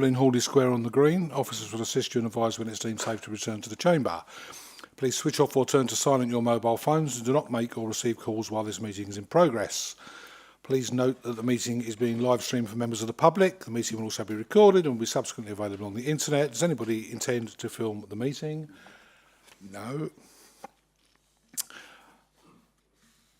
In Hawley Square on the Green. Officers will assist you and advise when it's deemed safe to return to the chamber. Please switch off or turn to silent your mobile phones and do not make or receive calls while this meeting is in progress. Please note that the meeting is being live streamed for members of the public. The meeting will also be recorded and will be subsequently available on the internet. Does anybody intend to film the meeting? No.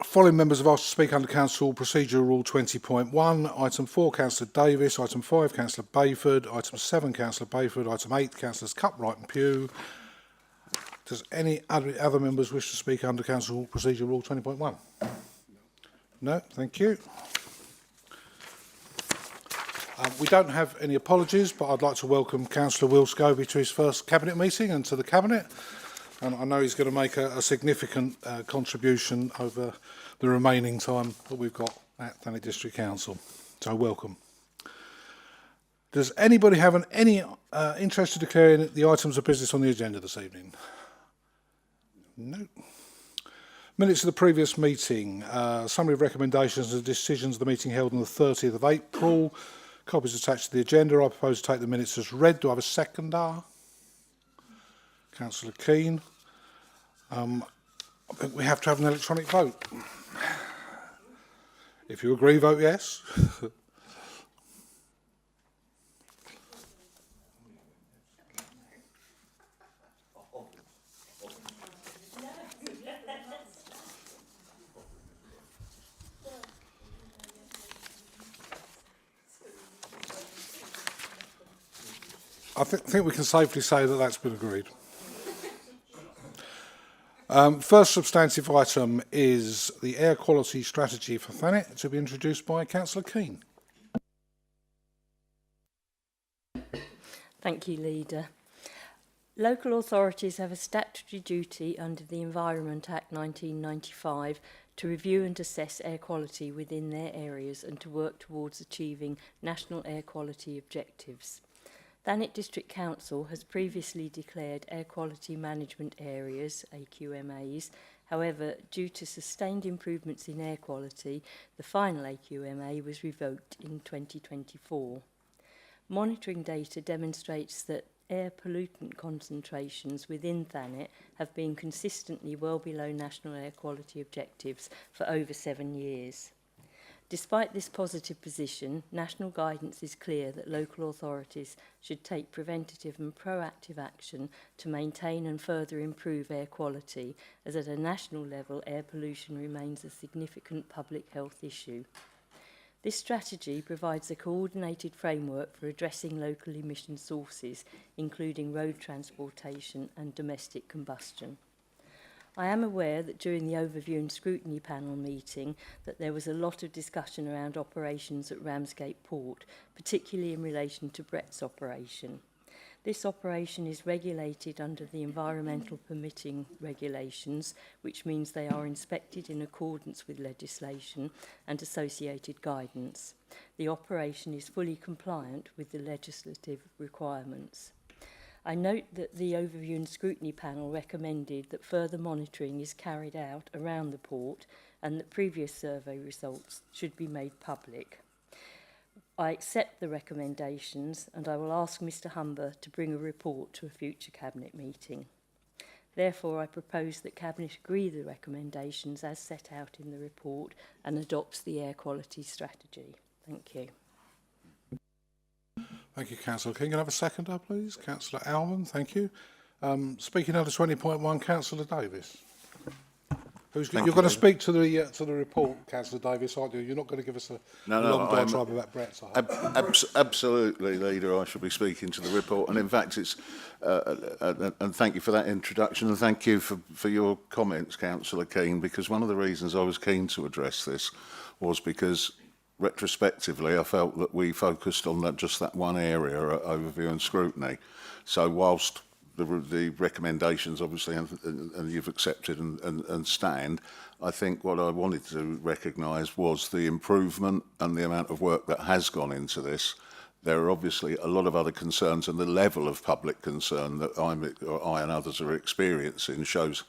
Following members have asked to speak under Council Procedure Rule 20.1. Item 4, Councillor Davis. Item 5, Councillor Bayford. Item 7, Councillor Bayford. Item 8, Councillors Cutright and Pugh. Does any other members wish to speak under Council Procedure Rule 20.1? No, thank you. We don't have any apologies, but I'd like to welcome Councillor Will Scobie to his first Cabinet meeting and to the Cabinet. And I know he's going to make a significant contribution over the remaining time that we've got at Thanet District Council. So welcome. Does anybody have any interest to declare in the items of business on the agenda this evening? No. Minutes of the previous meeting. Summary of recommendations and decisions of the meeting held on the 30th of April. Copies attached to the agenda. I propose to take the minutes as read. Do I have a seconder? Councillor Keane. I think we have to have an electronic vote. If you agree, vote yes. I think we can safely say that that's been agreed. First substantive item is the air quality strategy for Thanet, to be introduced by Councillor Keane. Thank you, Leader. Local authorities have a statutory duty under the Environment Act 1995 to review and assess air quality within their areas and to work towards achieving national air quality objectives. Thanet District Council has previously declared air quality management areas, AQMAs. However, due to sustained improvements in air quality, the final AQMA was revoked in 2024. Monitoring data demonstrates that air pollutant concentrations within Thanet have been consistently well below national air quality objectives for over 7 years. Despite this positive position, national guidance is clear that local authorities should take preventative and proactive action to maintain and further improve air quality, as at a national level air pollution remains a significant public health issue. This strategy provides a coordinated framework for addressing local emission sources, including road transportation and domestic combustion. I am aware that during the Overview and Scrutiny Panel meeting that there was a lot of discussion around operations at Ramsgate Port, particularly in relation to Brett's operation. This operation is regulated under the environmental permitting regulations, which means they are inspected in accordance with legislation and associated guidance. The operation is fully compliant with the legislative requirements. I note that the Overview and Scrutiny Panel recommended that further monitoring is carried out around the port and that previous survey results should be made public. I accept the recommendations and I will ask Mr Humber to bring a report to a future Cabinet meeting. Therefore, I propose that Cabinet agree the recommendations as set out in the report and adopts the air quality strategy. Thank you. Thank you, Councillor King. Can I have a seconder, please? Councillor Almond, thank you. Speaking under 20.1, Councillor Davis. You're going to speak to the report, Councillor Davis, aren't you? You're not going to give us a long diatribe about Brett's. Absolutely, Leader. I shall be speaking to the report, and in fact, it's and thank you for that introduction, and thank you for your comments, Councillor Keane. Because one of the reasons I was keen to address this was because retrospectively, I felt that we focused on just that one area, overview and scrutiny. So whilst the recommendations, obviously, and you've accepted and stand, I think what I wanted to recognise was the improvement and the amount of work that has gone into this. There are obviously a lot of other concerns, and the level of public concern that I and others are experiencing shows,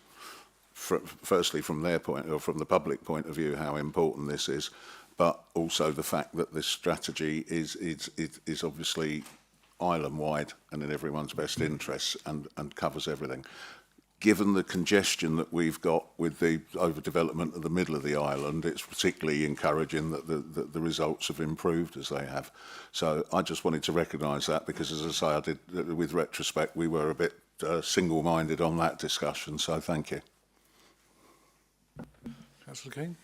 firstly, from their point, or from the public point of view, how important this is. But also the fact that this strategy is obviously island-wide and in everyone's best interests and covers everything. Given the congestion that we've got with the overdevelopment of the middle of the island, it's particularly encouraging that the results have improved as they have. So I just wanted to recognise that because, as I say, I did, with retrospect, we were a bit single-minded on that discussion, so thank you. Councillor Keane.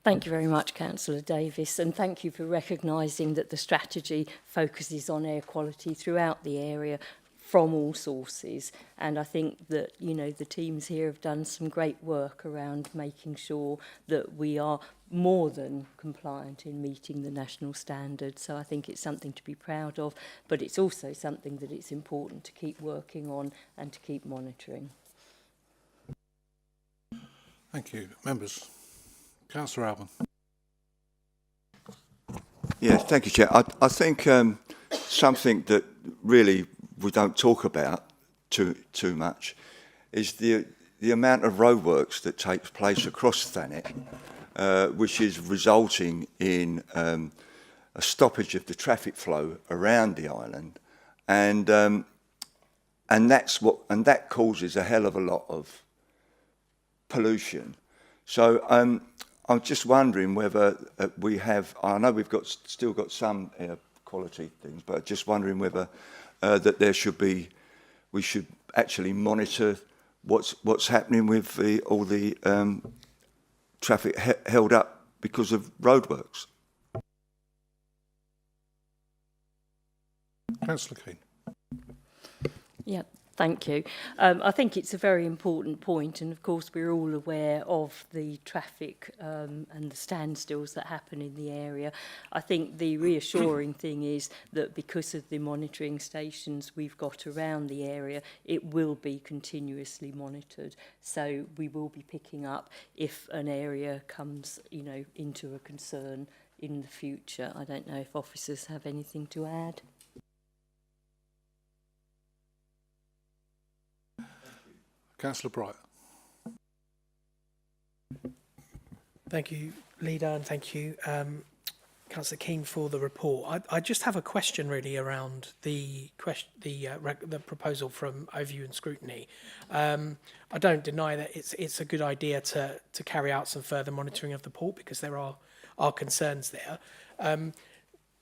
Thank you very much, Councillor Davis, and thank you for recognising that the strategy focuses on air quality throughout the area from all sources. And I think that, you know, the teams here have done some great work around making sure that we are more than compliant in meeting the national standards. So I think it's something to be proud of, but it's also something that it's important to keep working on and to keep monitoring. Thank you. Members. Councillor Alban. Yes, thank you, Chair. I think something that really we don't talk about too much is the amount of roadworks that takes place across Thanet, which is resulting in a stoppage of the traffic flow around the island, and that causes a hell of a lot of pollution. So I'm just wondering whether we have, I know we've still got some air quality things, but just wondering whether that we should actually monitor what's happening with all the traffic held up because of roadworks. Councillor Keane. Yeah, thank you. I think it's a very important point, and of course we're all aware of the traffic and the standstills that happen in the area. I think the reassuring thing is that because of the monitoring stations we've got around the area, it will be continuously monitored. So we will be picking up if an area comes, you know, into a concern in the future. I don't know if officers have anything to add. Councillor Bright. Thank you, Leader, and thank you, Councillor Keane, for the report. I just have a question really around the proposal from Overview and Scrutiny. I don't deny that it's a good idea to carry out some further monitoring of the port because there are concerns there.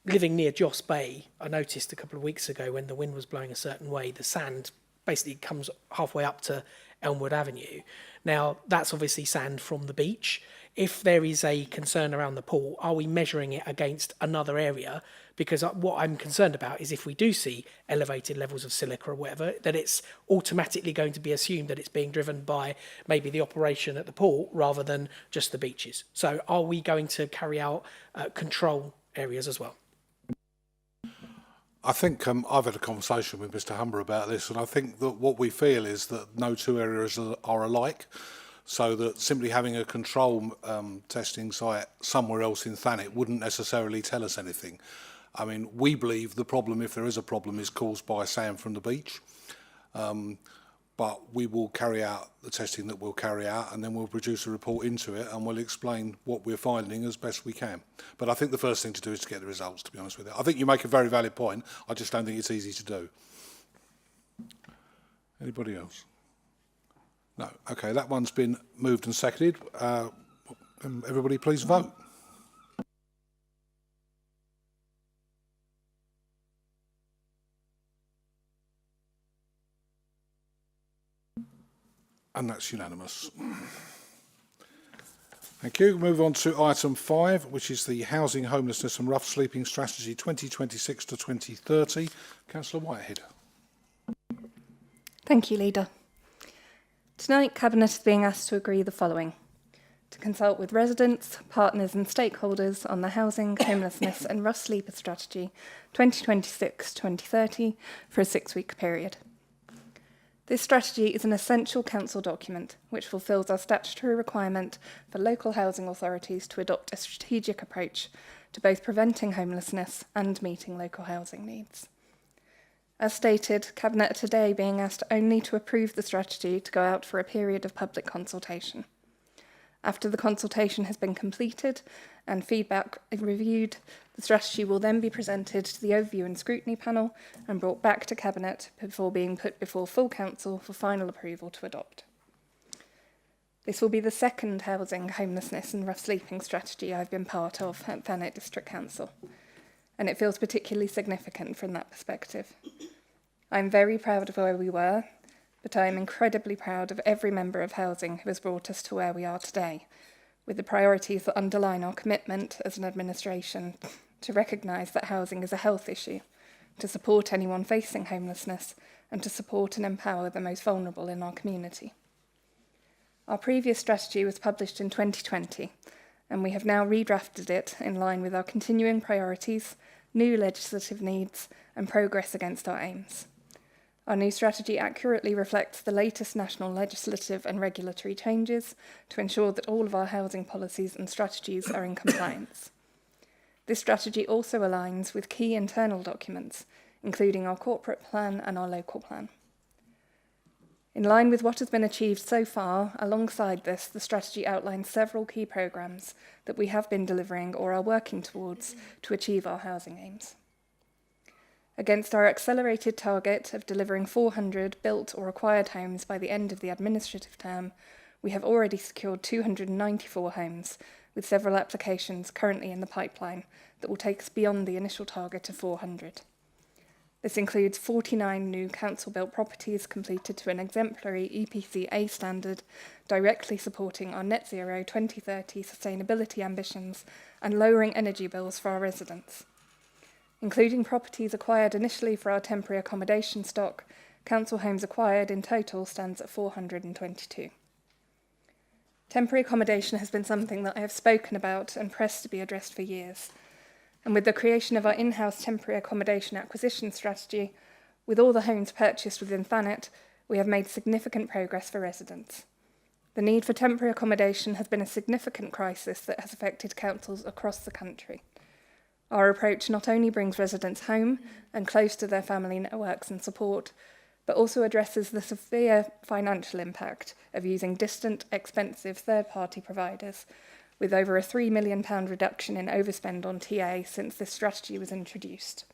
Living near Joss Bay, I noticed a couple of weeks ago when the wind was blowing a certain way, the sand basically comes halfway up to Elmwood Avenue. Now, that's obviously sand from the beach. If there is a concern around the port, are we measuring it against another area? Because what I'm concerned about is if we do see elevated levels of silica or whatever, that it's automatically going to be assumed that it's being driven by maybe the operation at the port rather than just the beaches. So are we going to carry out control areas as well? I think I've had a conversation with Mr Humber about this, and I think that what we feel is that no two areas are alike, so that simply having a control testing site somewhere else in Thanet wouldn't necessarily tell us anything. I mean, we believe the problem, if there is a problem, is caused by sand from the beach. But we will carry out the testing that we'll carry out, and then we'll produce a report into it, and we'll explain what we're finding as best we can. But I think the first thing to do is to get the results, to be honest with you. I think you make a very valid point. I just don't think it's easy to do. Anybody else? No. Okay, that one's been moved and seconded. Everybody please vote. And that's unanimous. Thank you. Move on to item 5, which is the Housing, Homelessness and Rough Sleeping Strategy 2026 to 2030. Councillor Whitehead. Thank you, Leader. Tonight, Cabinet is being asked to agree the following: to consult with residents, partners and stakeholders on the Housing, Homelessness and Rough Sleeper Strategy 2026-2030 for a 6-week period. This strategy is an essential council document which fulfils our statutory requirement for local housing authorities to adopt a strategic approach to both preventing homelessness and meeting local housing needs. As stated, Cabinet are today being asked only to approve the strategy to go out for a period of public consultation. After the consultation has been completed and feedback reviewed, the strategy will then be presented to the Overview and Scrutiny Panel and brought back to Cabinet before being put before full Council for final approval to adopt. This will be the second housing, homelessness and rough sleeping strategy I've been part of at Thanet District Council, and it feels particularly significant from that perspective. I'm very proud of where we were, but I am incredibly proud of every member of housing who has brought us to where we are today, with the priorities that underline our commitment as an administration to recognise that housing is a health issue, to support anyone facing homelessness, and to support and empower the most vulnerable in our community. Our previous strategy was published in 2020, and we have now redrafted it in line with our continuing priorities, new legislative needs, and progress against our aims. Our new strategy accurately reflects the latest national legislative and regulatory changes to ensure that all of our housing policies and strategies are in compliance. This strategy also aligns with key internal documents, including our corporate plan and our local plan. In line with what has been achieved so far, alongside this, the strategy outlines several key programmes that we have been delivering or are working towards to achieve our housing aims. Against our accelerated target of delivering 400 built or acquired homes by the end of the administrative term, we have already secured 294 homes, with several applications currently in the pipeline that will take us beyond the initial target of 400. This includes 49 new council-built properties completed to an exemplary EPC A standard, directly supporting our net zero 2030 sustainability ambitions and lowering energy bills for our residents. Including properties acquired initially for our temporary accommodation stock, council homes acquired in total stands at 422. Temporary accommodation has been something that I have spoken about and pressed to be addressed for years. And with the creation of our in-house temporary accommodation acquisition strategy, with all the homes purchased within Thanet, we have made significant progress for residents. The need for temporary accommodation has been a significant crisis that has affected councils across the country. Our approach not only brings residents home and close to their family networks and support, but also addresses the severe financial impact of using distant, expensive third-party providers, with over a £3 million reduction in overspend on TA since this strategy was introduced.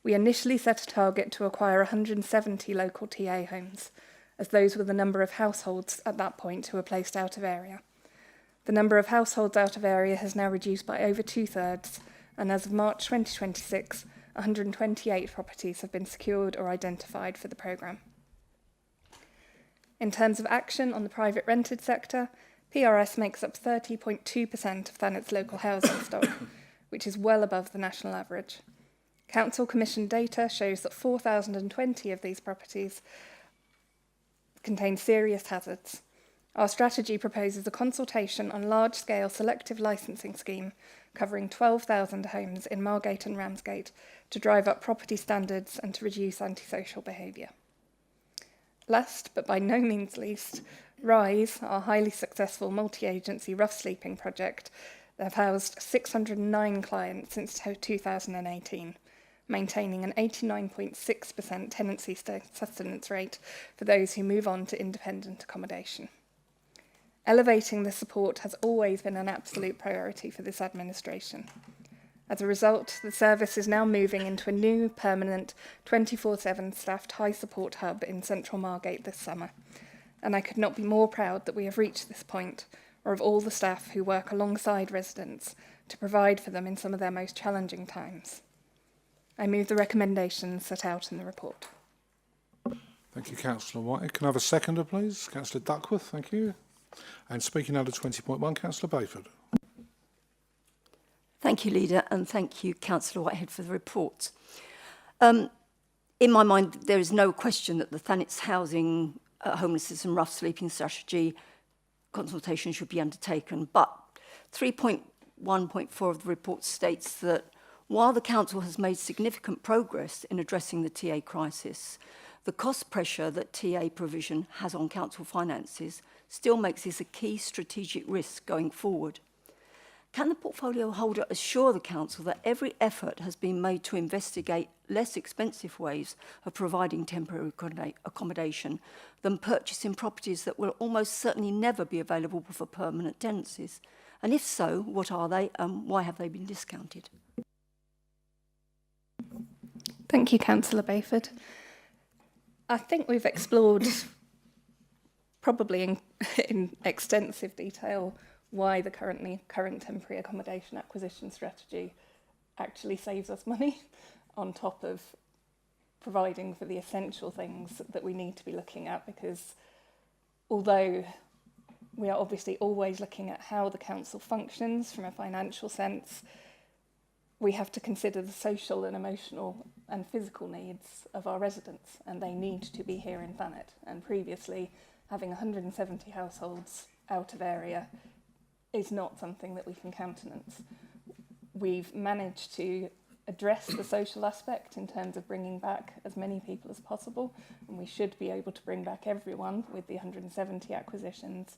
We initially set a target to acquire 170 local TA homes, as those were the number of households at that point who were placed out of area. The number of households out of area has now reduced by over 2/3, and as of March 2026, 128 properties have been secured or identified for the programme. In terms of action on the private rented sector, PRS makes up 30.2% of Thanet's local housing stock, which is well above the national average. Council commissioned data shows that 4,020 of these properties contain serious hazards. Our strategy proposes a consultation on large-scale selective licensing scheme covering 12,000 homes in Margate and Ramsgate to drive up property standards and to reduce antisocial behaviour. Last, but by no means least, RISE, our highly successful multi-agency rough sleeping project, have housed 609 clients since 2018, maintaining an 89.6% tenancy sustenance rate for those who move on to independent accommodation. Elevating this support has always been an absolute priority for this administration. As a result, the service is now moving into a new, permanent, 24/7 staffed high support hub in central Margate this summer, and I could not be more proud that we have reached this point, or of all the staff who work alongside residents to provide for them in some of their most challenging times. I move the recommendations set out in the report. Thank you, Councillor White. Can I have a seconder, please? Councillor Duckworth, thank you. And speaking under 20.1, Councillor Bayford. Thank you, Leader, and thank you, Councillor Whitehead, for the report. In my mind, there is no question that the Thanet's housing, homelessness and rough sleeping strategy consultation should be undertaken, but 3.1.4 of the report states that while the Council has made significant progress in addressing the TA crisis, the cost pressure that TA provision has on Council finances still makes this a key strategic risk going forward. Can the portfolio holder assure the council that every effort has been made to investigate less expensive ways of providing temporary accommodation than purchasing properties that will almost certainly never be available for permanent tenancies? And if so, what are they and why have they been discounted? Thank you, Councillor Bayford. I think we've explored, probably in extensive detail, why the current temporary accommodation acquisition strategy actually saves us money on top of providing for the essential things that we need to be looking at, because although we are obviously always looking at how the council functions from a financial sense, we have to consider the social and emotional and physical needs of our residents, and they need to be here in Thanet. And previously, having 170 households out of area is not something that we can countenance. We've managed to address the social aspect in terms of bringing back as many people as possible, and we should be able to bring back everyone with the 170 acquisitions.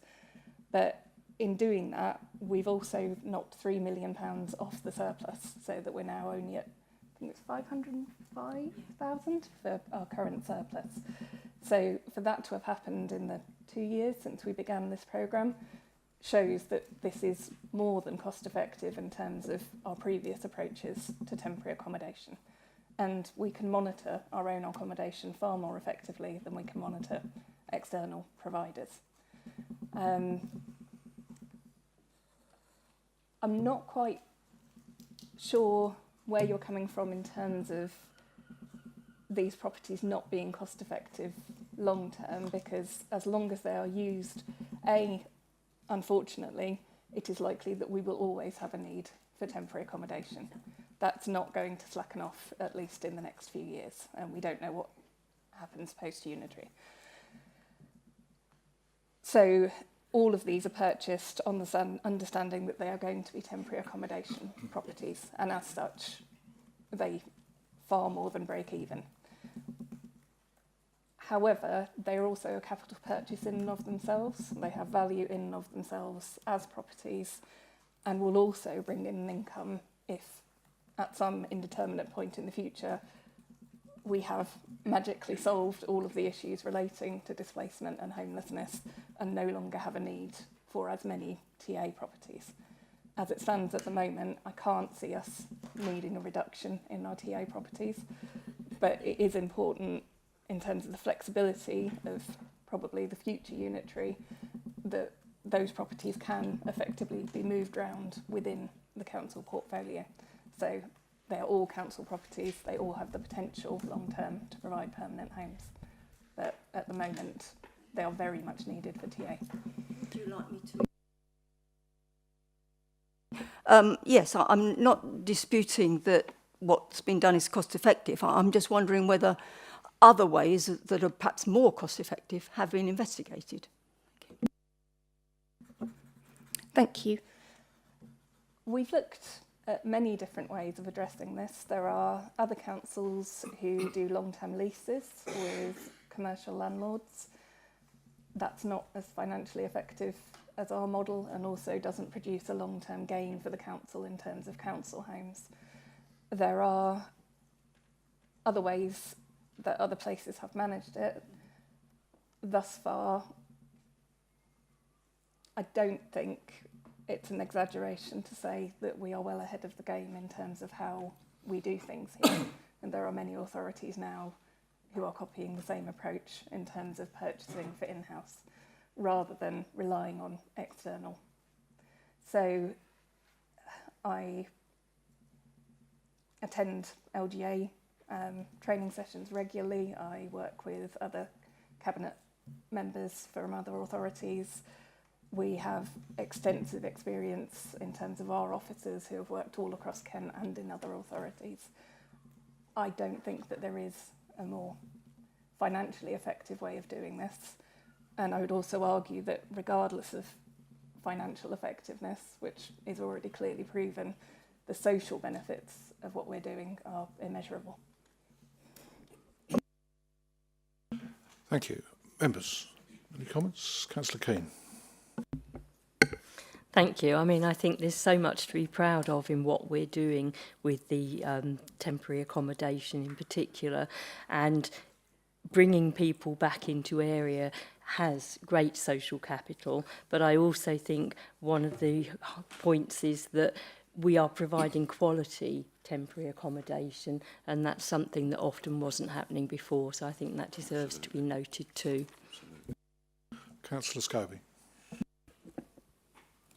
But in doing that, we've also knocked £3 million off the surplus, so that we're now only at, I think it's 505,000 for our current surplus. So for that to have happened in the 2 years since we began this programme shows that this is more than cost effective in terms of our previous approaches to temporary accommodation. And we can monitor our own accommodation far more effectively than we can monitor external providers. I'm not quite sure where you're coming from in terms of these properties not being cost effective long term, because as long as they are used, unfortunately, it is likely that we will always have a need for temporary accommodation. That's not going to slacken off, at least in the next few years, and we don't know what happens post-unitary. So all of these are purchased on the understanding that they are going to be temporary accommodation properties, and as such, they far more than break even. However, they are also a capital purchase in and of themselves. They have value in and of themselves as properties, and will also bring in an income if, at some indeterminate point in the future, we have magically solved all of the issues relating to displacement and homelessness and no longer have a need for as many TA properties. As it stands at the moment, I can't see us needing a reduction in our TA properties, but it is important in terms of the flexibility of probably the future unitary that those properties can effectively be moved around within the council portfolio. So they are all council properties, they all have the potential long term to provide permanent homes. But at the moment, they are very much needed for TA. Would you like me to? Yes, I'm not disputing that what's been done is cost effective. I'm just wondering whether other ways that are perhaps more cost effective have been investigated. Thank you. We've looked at many different ways of addressing this. There are other councils who do long-term leases with commercial landlords. That's not as financially effective as our model, and also doesn't produce a long-term gain for the council in terms of council homes. There are other ways that other places have managed it. Thus far, I don't think it's an exaggeration to say that we are well ahead of the game in terms of how we do things here. And there are many authorities now who are copying the same approach in terms of purchasing for in-house, rather than relying on external. So I attend LGA training sessions regularly. I work with other cabinet members from other authorities. We have extensive experience in terms of our officers who have worked all across Kent and in other authorities. I don't think that there is a more financially effective way of doing this. And I would also argue that regardless of financial effectiveness, which is already clearly proven, the social benefits of what we're doing are immeasurable. Thank you. Members, any comments? Councillor Keane. Thank you. I mean, I think there's so much to be proud of in what we're doing with the temporary accommodation in particular, and bringing people back into area has great social capital. But I also think one of the points is that we are providing quality temporary accommodation, and that's something that often wasn't happening before. So I think that deserves to be noted too. Councillor Scobie.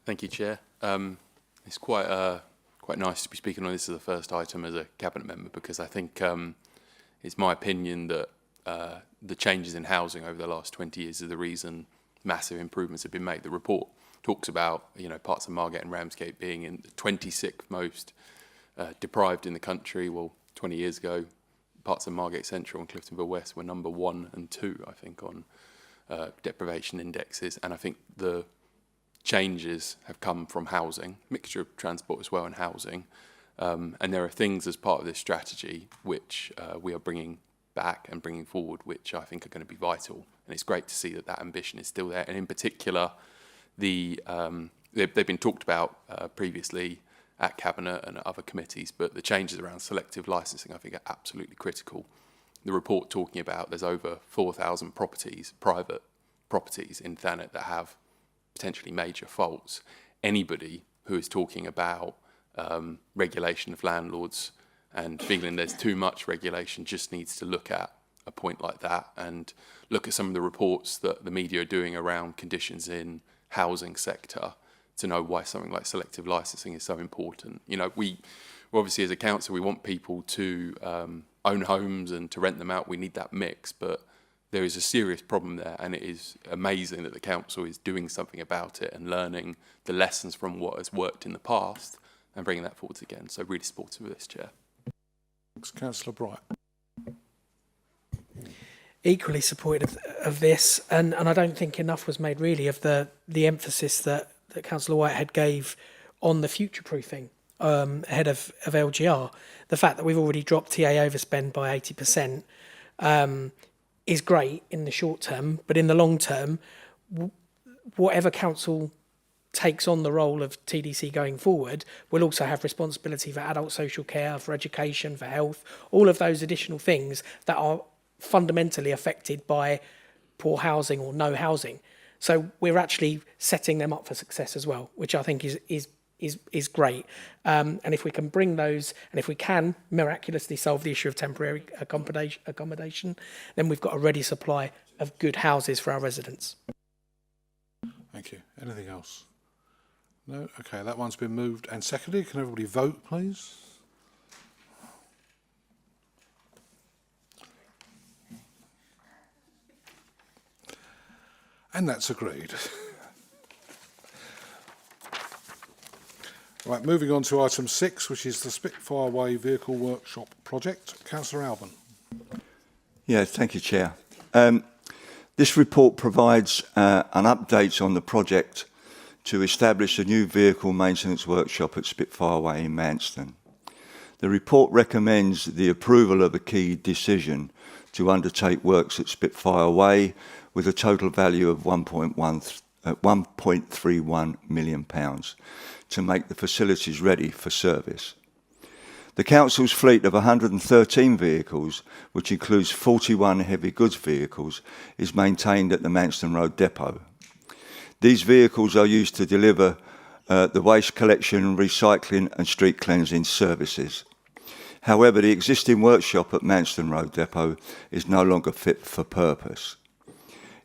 Thank you, Chair. It's quite nice to be speaking on this as the first item as a Cabinet member, because I think it's my opinion that the changes in housing over the last 20 years are the reason massive improvements have been made. The report talks about, you know, parts of Margate and Ramsgate being in the 26th most deprived in the country. Well, 20 years ago, parts of Margate Central and Cliftonville West were number 1 and 2, I think, on deprivation indexes. And I think the changes have come from housing, mixture of transport as well and housing. And there are things as part of this strategy which we are bringing back and bringing forward, which I think are going to be vital. And it's great to see that that ambition is still there. And in particular, they've been talked about previously at Cabinet and at other committees, but the changes around selective licensing I think are absolutely critical. The report talking about there's over 4,000 properties, private properties in Thanet that have potentially major faults. Anybody who is talking about regulation of landlords and feeling there's too much regulation just needs to look at a point like that and look at some of the reports that the media are doing around conditions in housing sector to know why something like selective licensing is so important. You know, we obviously as a council, we want people to own homes and to rent them out. We need that mix, but there is a serious problem there, and it is amazing that the council is doing something about it and learning the lessons from what has worked in the past and bringing that forward again. So really supportive of this, Chair. Thanks, Councillor Bright. Equally supportive of this, and I don't think enough was made really of the emphasis that Councillor Whitehead gave on the future-proofing ahead of LGR. The fact that we've already dropped TA overspend by 80% is great in the short term, but in the long term, whatever council takes on the role of TDC going forward will also have responsibility for adult social care, for education, for health, all of those additional things that are fundamentally affected by poor housing or no housing. So we're actually setting them up for success as well, which I think is great. And if we can bring those, and if we can miraculously solve the issue of temporary accommodation, then we've got a ready supply of good houses for our residents. Thank you. Anything else? No? Okay, that one's been moved and seconded. Can everybody vote, please? And that's agreed. Right, moving on to item 6, which is the Spitfire Way Vehicle Workshop Project. Councillor Alban. Yeah, thank you, Chair. This report provides an update on the project to establish a new vehicle maintenance workshop at Spitfire Way in Manston. The report recommends the approval of a key decision to undertake works at Spitfire Way with a total value of £1.31 million to make the facilities ready for service. The Council's fleet of 113 vehicles, which includes 41 heavy goods vehicles, is maintained at the Manston Road depot. These vehicles are used to deliver the waste collection, recycling and street cleansing services. However, the existing workshop at Manston Road depot is no longer fit for purpose.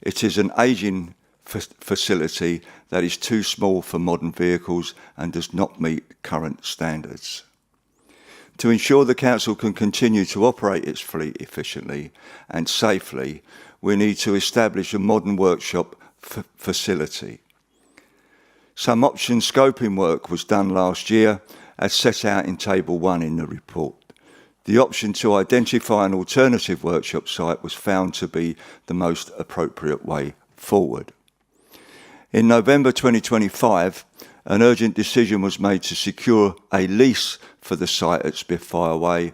It is an ageing facility that is too small for modern vehicles and does not meet current standards. To ensure the Council can continue to operate its fleet efficiently and safely, we need to establish a modern workshop facility. Some option scoping work was done last year, as set out in Table 1 in the report. The option to identify an alternative workshop site was found to be the most appropriate way forward. In November 2025, an urgent decision was made to secure a lease for the site at Spitfire Way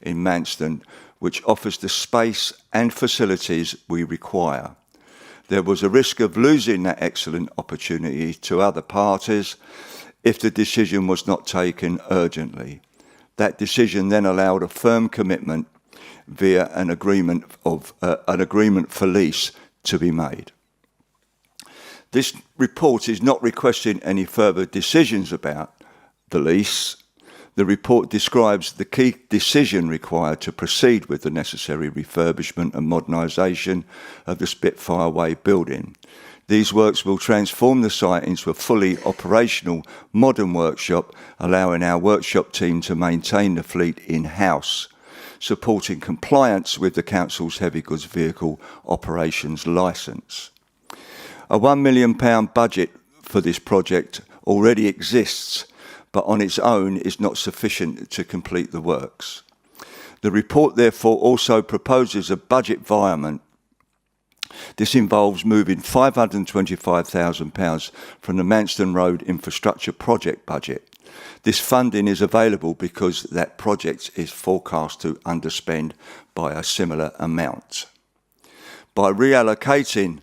in Manston, which offers the space and facilities we require. there was a risk of losing that excellent opportunity to other parties if the decision was not taken urgently. That decision then allowed a firm commitment via an agreement for lease to be made. This report is not requesting any further decisions about the lease. The report describes the key decision required to proceed with the necessary refurbishment and modernisation of the Spitfire Way building. These works will transform the site into a fully operational modern workshop, allowing our workshop team to maintain the fleet in-house, supporting compliance with the Council's heavy goods vehicle operations licence. A £1 million budget for this project already exists, but on its own is not sufficient to complete the works. The report therefore also proposes a budget environment. This involves moving £525,000 from the Manston Road infrastructure project budget. This funding is available because that project is forecast to underspend by a similar amount. By reallocating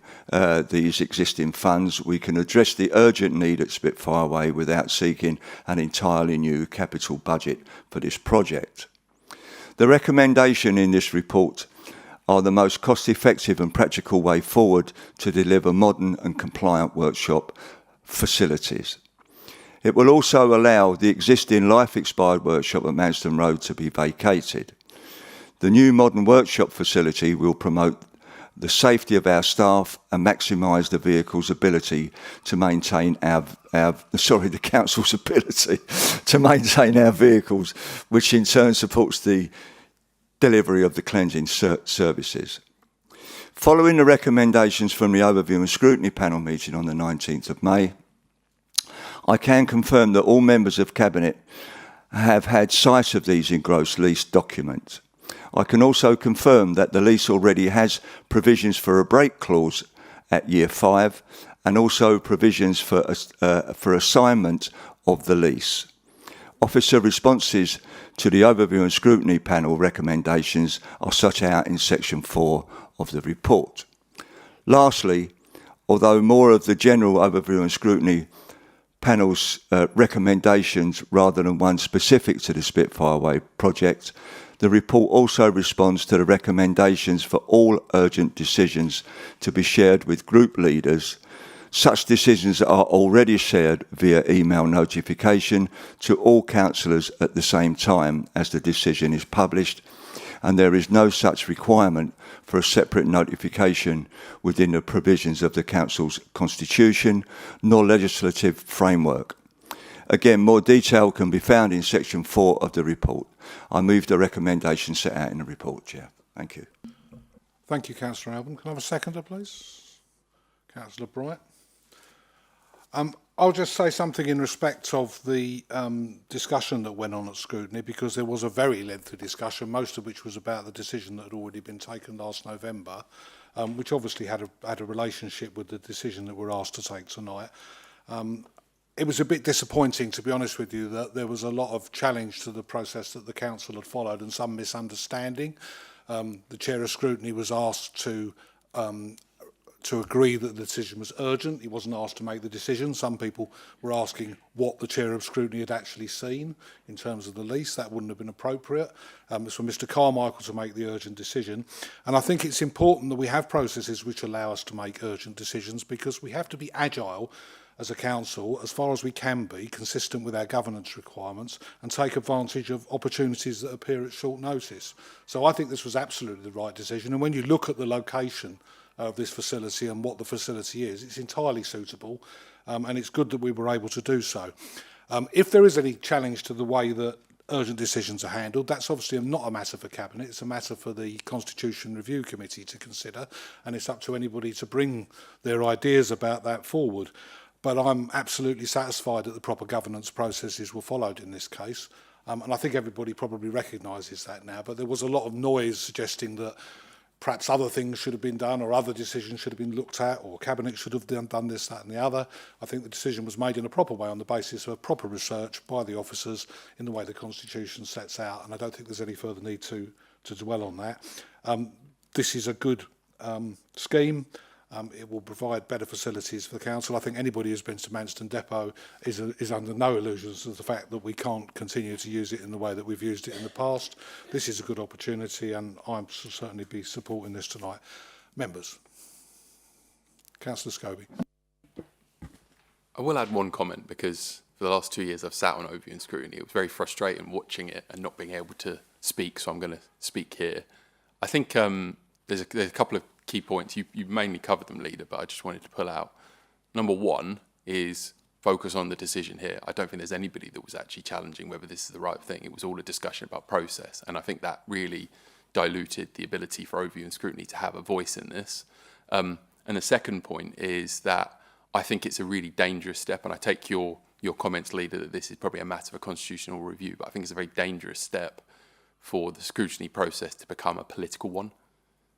these existing funds, we can address the urgent need at Spitfire Way without seeking an entirely new capital budget for this project. The recommendation in this report are the most cost-effective and practical way forward to deliver modern and compliant workshop facilities. It will also allow the existing life-expired workshop at Manston Road to be vacated. The new modern workshop facility will promote the safety of our staff and maximise the vehicle's ability to maintain the council's ability to maintain our vehicles, which in turn supports the delivery of the cleansing services. Following the recommendations from the Overview and Scrutiny Panel meeting on the 19th of May, I can confirm that all members of Cabinet have had sight of these engrossed lease documents. I can also confirm that the lease already has provisions for a break clause at year 5 and also provisions for assignment of the lease. Officer responses to the Overview and Scrutiny Panel recommendations are set out in section 4 of the report. Lastly, although more of the general Overview and Scrutiny Panel's recommendations rather than one specific to the Spitfire Way project, the report also responds to the recommendations for all urgent decisions to be shared with group leaders. Such decisions are already shared via email notification to all councillors at the same time as the decision is published, and there is no such requirement for a separate notification within the provisions of the Council's constitution nor legislative framework. Again, more detail can be found in section 4 of the report. I move the recommendation set out in the report, Chair. Thank you. Thank you, Councillor Alban. Can I have a seconder, please? Councillor Bright. I'll just say something in respect of the discussion that went on at scrutiny, because there was a very lengthy discussion, most of which was about the decision that had already been taken last November, which obviously had a relationship with the decision that we're asked to take tonight. It was a bit disappointing, to be honest with you, that there was a lot of challenge to the process that the council had followed and some misunderstanding. The chair of scrutiny was asked to agree that the decision was urgent. He wasn't asked to make the decision. Some people were asking what the chair of scrutiny had actually seen in terms of the lease. That wouldn't have been appropriate. It's for Mr. Carmichael to make the urgent decision. And I think it's important that we have processes which allow us to make urgent decisions, because we have to be agile as a council, as far as we can be, consistent with our governance requirements, and take advantage of opportunities that appear at short notice. So I think this was absolutely the right decision. And when you look at the location of this facility and what the facility is, it's entirely suitable, and it's good that we were able to do so. If there is any challenge to the way that urgent decisions are handled, that's obviously not a matter for Cabinet, it's a matter for the Constitution Review Committee to consider, and it's up to anybody to bring their ideas about that forward. But I'm absolutely satisfied that the proper governance processes were followed in this case, and I think everybody probably recognises that now. But there was a lot of noise suggesting that perhaps other things should have been done, or other decisions should have been looked at, or Cabinet should have done this, that and the other. I think the decision was made in a proper way on the basis of proper research by the officers in the way the Constitution sets out, and I don't think there's any further need to dwell on that. This is a good scheme. It will provide better facilities for the council. I think anybody who's been to Manston Depot is under no illusions of the fact that we can't continue to use it in the way that we've used it in the past. This is a good opportunity, and I'll certainly be supporting this tonight. Members. Councillor Scobie. I will add one comment, because for the last 2 years I've sat on overview and scrutiny. It was very frustrating watching it and not being able to speak, so I'm going to speak here. I think there's a couple of key points. You've mainly covered them, Leader, but I just wanted to pull out. Number one is focus on the decision here. I don't think there's anybody that was actually challenging whether this is the right thing. It was all a discussion about process, and I think that really diluted the ability for overview and scrutiny to have a voice in this. And the second point is that I think it's a really dangerous step, and I take your comments, Leader, that this is probably a matter of a constitutional review, but I think it's a very dangerous step for the scrutiny process to become a political one,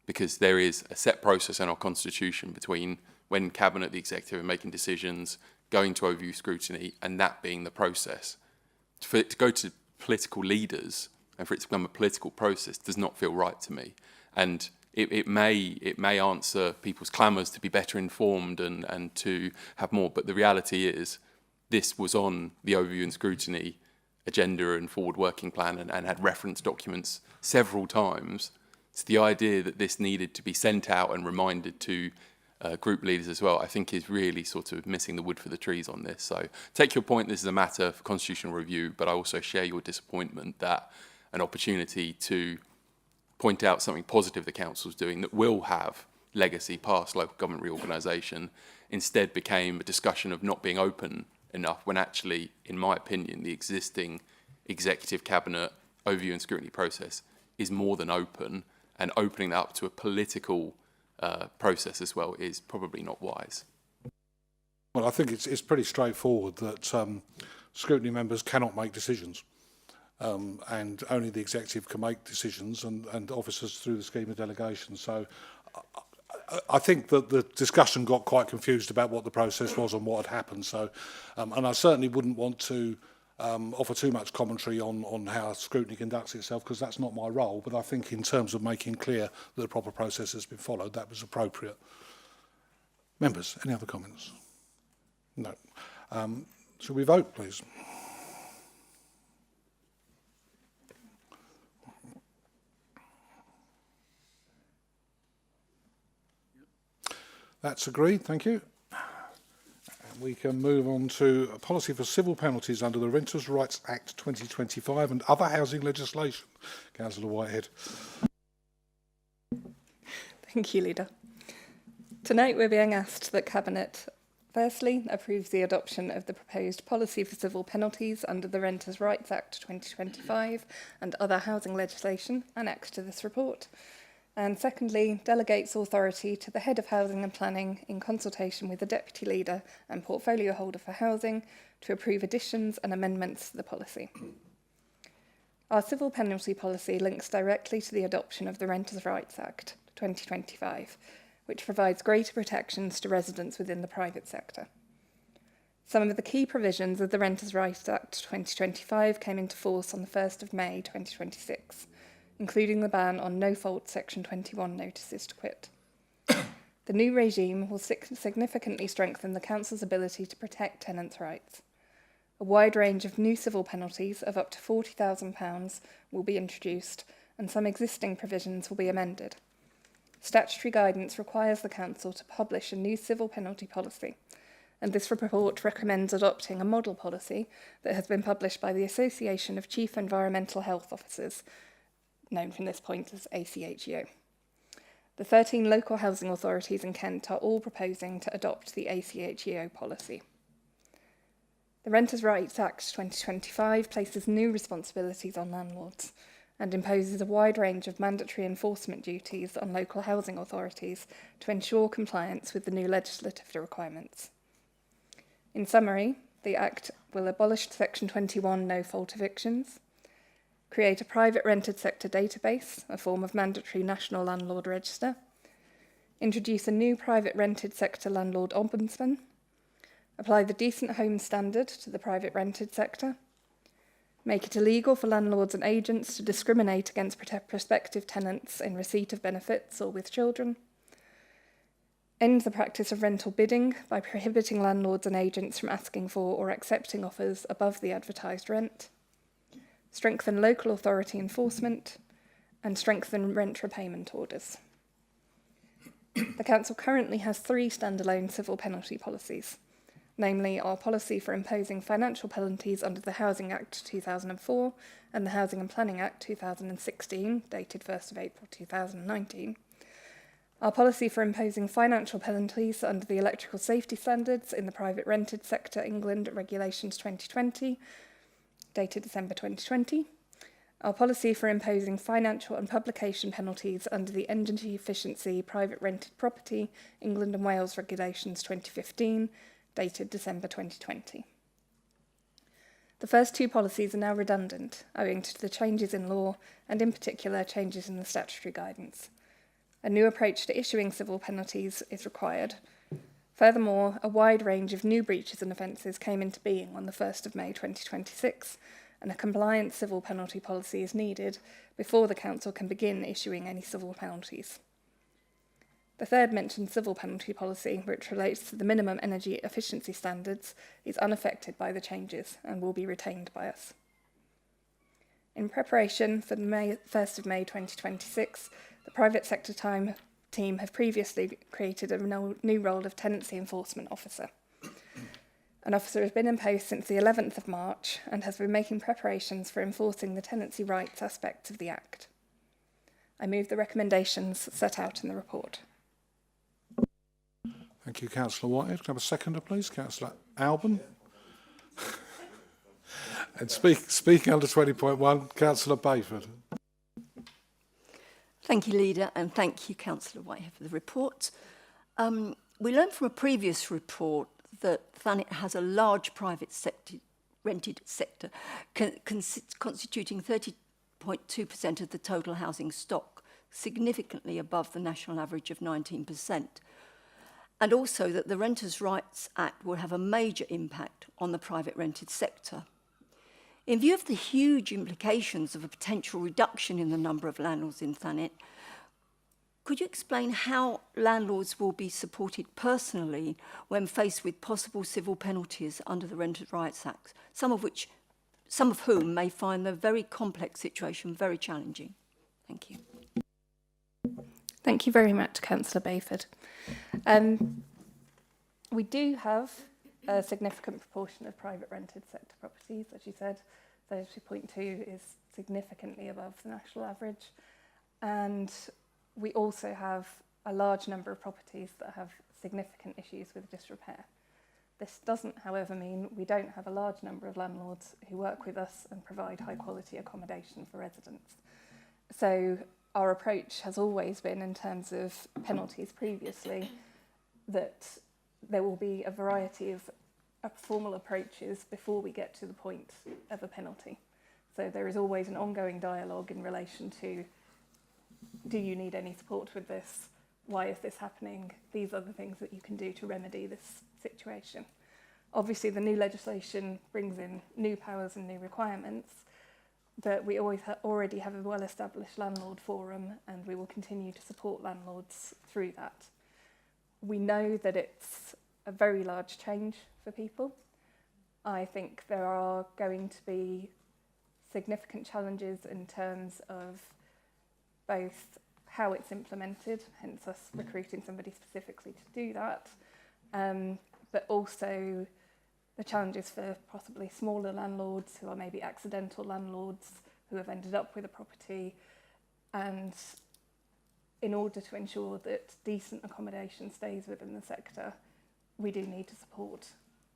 because there is a set process in our constitution between when Cabinet, the Executive are making decisions, going to overview scrutiny, and that being the process. For it to go to political leaders and for it to become a political process does not feel right to me. And it may answer people's clamours to be better informed and to have more, but the reality is this was on the overview and scrutiny agenda and forward working plan and had reference documents several times. So the idea that this needed to be sent out and reminded to group leaders as well, I think is really sort of missing the wood for the trees on this. So take your point, this is a matter for constitutional review, but I also share your disappointment that an opportunity to point out something positive the council's doing that will have legacy past local government reorganisation instead became a discussion of not being open enough, when actually, in my opinion, the existing executive cabinet overview and scrutiny process is more than open, and opening that up to a political process as well is probably not wise. Well, I think it's pretty straightforward that scrutiny members cannot make decisions. And only the executive can make decisions, and officers through the scheme of delegation. So I think that the discussion got quite confused about what the process was and what had happened. So, and I certainly wouldn't want to offer too much commentary on how scrutiny conducts itself, because that's not my role. But I think in terms of making clear that the proper process has been followed, that was appropriate. Members, any other comments? No. Shall we vote, please? That's agreed, thank you. We can move on to a policy for civil penalties under the Renters' Rights Act 2025 and other housing legislation. Councillor Whitehead. Thank you, Leader. Tonight we're being asked that Cabinet firstly approves the adoption of the proposed policy for civil penalties under the Renters' Rights Act 2025 and other housing legislation annexed to this report. And secondly, delegates authority to the Head of Housing and Planning in consultation with the Deputy Leader and Portfolio Holder for Housing to approve additions and amendments to the policy. Our civil penalty policy links directly to the adoption of the Renters' Rights Act 2025, which provides greater protections to residents within the private sector. Some of the key provisions of the Renters' Rights Act 2025 came into force on the 1st of May 2026. Including the ban on no-fault Section 21 notices to quit. The new regime will significantly strengthen the Council's ability to protect tenants' rights. A wide range of new civil penalties of up to £40,000 will be introduced, and some existing provisions will be amended. Statutory guidance requires the Council to publish a new civil penalty policy, and this report recommends adopting a model policy that has been published by the Association of Chief Environmental Health Officers, known from this point as ACHEO. The 13 local housing authorities in Kent are all proposing to adopt the ACHEO policy. The Renters' Rights Act 2025 places new responsibilities on landlords and imposes a wide range of mandatory enforcement duties on local housing authorities to ensure compliance with the new legislative requirements. In summary, the Act will abolish Section 21 no-fault evictions, create a private rented sector database, a form of mandatory national landlord register, introduce a new private rented sector landlord ombudsman, apply the Decent Homes Standard to the private rented sector, make it illegal for landlords and agents to discriminate against prospective tenants in receipt of benefits or with children, End the practice of rental bidding by prohibiting landlords and agents from asking for or accepting offers above the advertised rent. Strengthen local authority enforcement, and strengthen rent repayment orders. The Council currently has 3 standalone civil penalty policies, namely our policy for imposing financial penalties under the Housing Act 2004 and the Housing and Planning Act 2016, dated 1st of April 2019, our policy for imposing financial penalties under the Electrical Safety Standards in the Private Rented Sector England Regulations 2020, dated December 2020, our policy for imposing financial and publication penalties under the Energy Efficiency Private Rented Property England and Wales Regulations 2015, dated December 2020. The first 2 policies are now redundant, owing to the changes in law and in particular changes in the statutory guidance. A new approach to issuing civil penalties is required. Furthermore, a wide range of new breaches and offences came into being on the 1st of May 2026, and a compliant civil penalty policy is needed before the Council can begin issuing any civil penalties. The third mentioned civil penalty policy, which relates to the minimum energy efficiency standards, is unaffected by the changes and will be retained by us. In preparation for the 1st of May 2026, the private sector team have previously created a new role of tenancy enforcement officer. An officer has been in post since the 11th of March and has been making preparations for enforcing the tenancy rights aspects of the Act. I move the recommendations set out in the report. Thank you, Councillor Whitehead. Can I have a seconder, please? Councillor Alban. And speaking under 20.1, Councillor Bayford. Thank you, Leader, and thank you, Councillor Whitehead, for the report. We learned from a previous report that Thanet has a large private sector, rented sector, constituting 30.2% of the total housing stock, significantly above the national average of 19%. And also that the Renters' Rights Act will have a major impact on the private rented sector. In view of the huge implications of a potential reduction in the number of landlords in Thanet, could you explain how landlords will be supported personally when faced with possible civil penalties under the Renters' Rights Act, some of whom may find the very complex situation very challenging? Thank you. Thank you very much, Councillor Bayford. We do have a significant proportion of private rented sector properties, as you said. 30.2 is significantly above the national average. And we also have a large number of properties that have significant issues with disrepair. This doesn't, however, mean we don't have a large number of landlords who work with us and provide high quality accommodation for residents. So our approach has always been, in terms of penalties previously, that there will be a variety of formal approaches before we get to the point of a penalty. So there is always an ongoing dialogue in relation to, do you need any support with this? Why is this happening? These are the things that you can do to remedy this situation. Obviously, the new legislation brings in new powers and new requirements, but we already have a well-established landlord forum, and we will continue to support landlords through that. We know that it's a very large change for people. I think there are going to be significant challenges in terms of both how it's implemented, hence us recruiting somebody specifically to do that, but also the challenges for possibly smaller landlords who are maybe accidental landlords who have ended up with a property. And in order to ensure that decent accommodation stays within the sector, we do need to support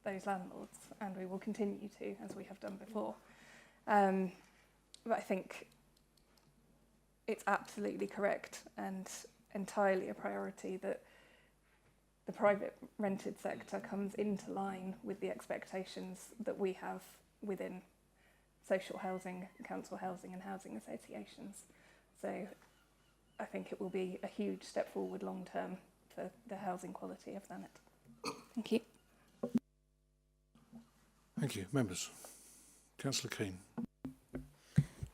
those landlords, and we will continue to, as we have done before. But I think it's absolutely correct and entirely a priority that the private rented sector comes into line with the expectations that we have within social housing, council housing and housing associations. So I think it will be a huge step forward long term for the housing quality of Thanet. Thank you. Thank you. Members. Councillor Keane.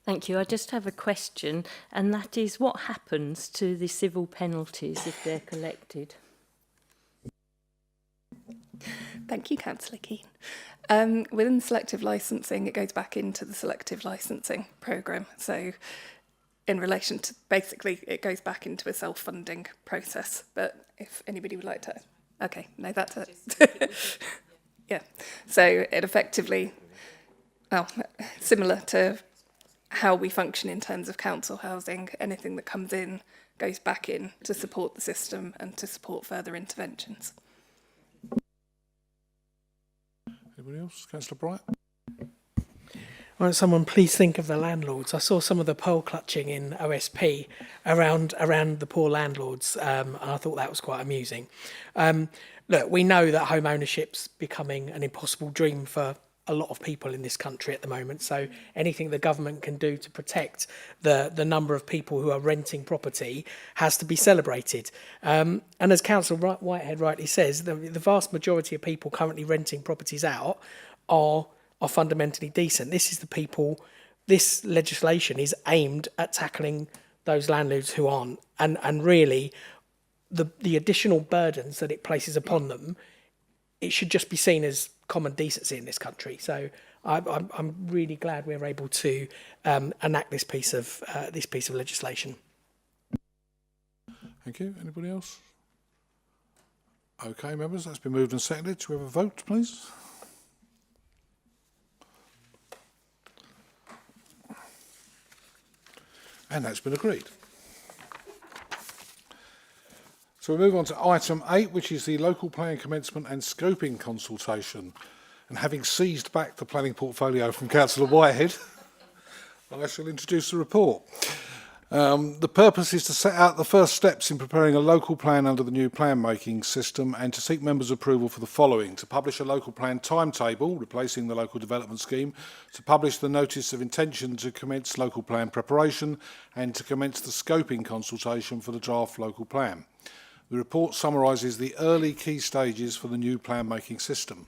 Thank you. I just have a question, and that is, what happens to the civil penalties if they're collected? Thank you, Councillor Keane. Within selective licensing, it goes back into the selective licensing programme. So in relation to, basically, it goes back into a self-funding process. But if anybody would like to... Okay, no, that's it. Yeah. So it effectively, well, similar to how we function in terms of council housing, anything that comes in goes back in to support the system and to support further interventions. Anybody else? Councillor Bright? Won't someone please think of the landlords? I saw some of the pearl clutching in OSP around the poor landlords, and I thought that was quite amusing. Look, we know that home ownership's becoming an impossible dream for a lot of people in this country at the moment. So anything the government can do to protect the number of people who are renting property has to be celebrated. And as Councillor Whitehead rightly says, the vast majority of people currently renting properties out are fundamentally decent. This is the people, this legislation is aimed at tackling those landlords who aren't. And really, the additional burdens that it places upon them, it should just be seen as common decency in this country. So I'm really glad we're able to enact this piece of legislation. Thank you. Anybody else? Okay, members, that's been moved and seconded. Do we have a vote, please? And that's been agreed. So we move on to item 8, which is the local plan commencement and scoping consultation. And having seized back the planning portfolio from Councillor Whitehead, I shall introduce the report. The purpose is to set out the first steps in preparing a local plan under the new plan making system and to seek members' approval for the following: to publish a local plan timetable, replacing the local development scheme, to publish the notice of intention to commence local plan preparation, and to commence the scoping consultation for the draft local plan. The report summarises the early key stages for the new plan making system.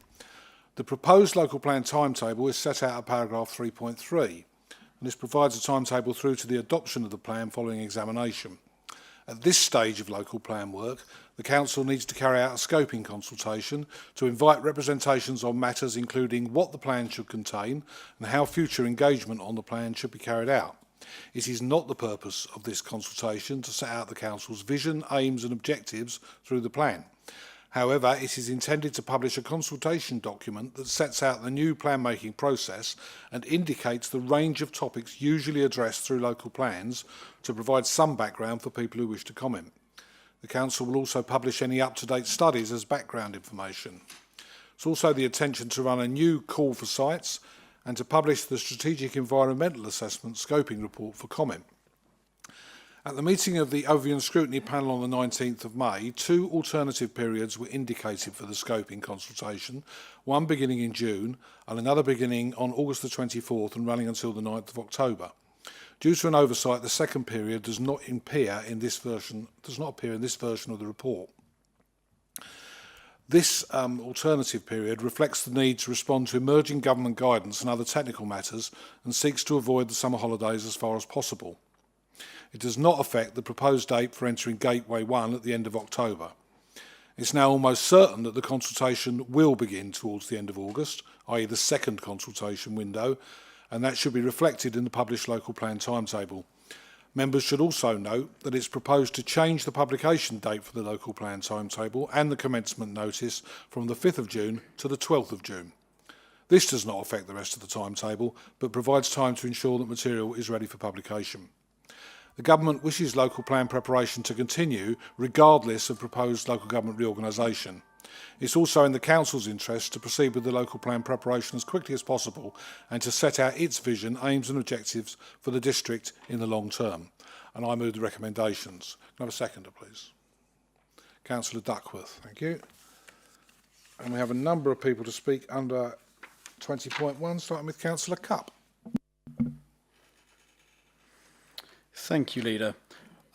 The proposed local plan timetable is set out at paragraph 3.3. and this provides a timetable through to the adoption of the plan following examination. At this stage of local plan work, the Council needs to carry out a scoping consultation to invite representations on matters including what the plan should contain and how future engagement on the plan should be carried out. It is not the purpose of this consultation to set out the Council's vision, aims and objectives through the plan. However, it is intended to publish a consultation document that sets out the new plan-making process and indicates the range of topics usually addressed through local plans to provide some background for people who wish to comment. The Council will also publish any up-to-date studies as background information. It's also the intention to run a new call for sites and to publish the Strategic Environmental Assessment Scoping Report for comment. At the meeting of the Overview and Scrutiny panel on the 19th of May, 2 alternative periods were indicated for the scoping consultation, one beginning in June and another beginning on August the 24th and running until the 9th of October. Due to an oversight, the second period does not appear in this version of the report. This alternative period reflects the need to respond to emerging government guidance and other technical matters and seeks to avoid the summer holidays as far as possible. It does not affect the proposed date for entering Gateway 1 at the end of October. It's now almost certain that the consultation will begin towards the end of August, i.e. the second consultation window, and that should be reflected in the published local plan timetable. Members should also note that it's proposed to change the publication date for the local plan timetable and the commencement notice from the 5th of June to the 12th of June. This does not affect the rest of the timetable, but provides time to ensure that material is ready for publication. The Government wishes local plan preparation to continue regardless of proposed local government reorganisation. It's also in the Council's interest to proceed with the local plan preparation as quickly as possible and to set out its vision, aims and objectives for the district in the long term. And I move the recommendations. Can I have a seconder, please? Councillor Duckworth, thank you. And we have a number of people to speak under 20.1, starting with Councillor Cupp. Thank you, Leader.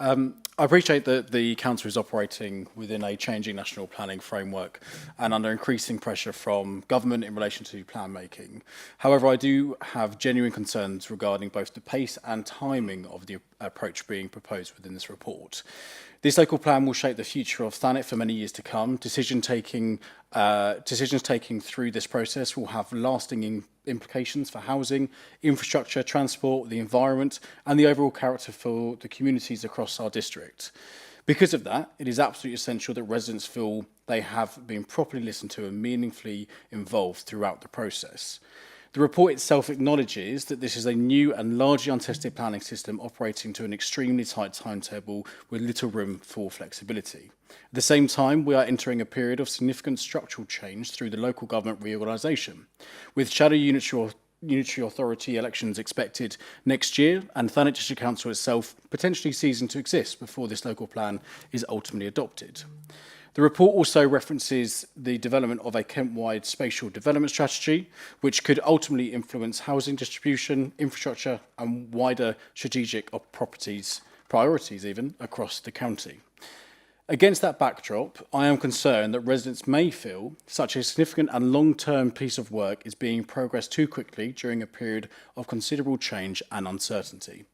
I appreciate that the Council is operating within a changing national planning framework and under increasing pressure from government in relation to plan making. However, I do have genuine concerns regarding both the pace and timing of the approach being proposed within this report. This local plan will shape the future of Thanet for many years to come. Decisions taking through this process will have lasting implications for housing, infrastructure, transport, the environment, and the overall character for the communities across our district. Because of that, it is absolutely essential that residents feel they have been properly listened to and meaningfully involved throughout the process. The report itself acknowledges that this is a new and largely untested planning system operating to an extremely tight timetable with little room for flexibility. At the same time, we are entering a period of significant structural change through the local government reorganisation, with shadow unitary authority elections expected next year and Thanet District Council itself potentially ceasing to exist before this local plan is ultimately adopted. The report also references the development of a Kent-wide spatial development strategy, which could ultimately influence housing distribution, infrastructure, and wider strategic priorities even across the county. Against that backdrop, I am concerned that residents may feel such a significant and long-term piece of work is being progressed too quickly during a period of considerable change and uncertainty.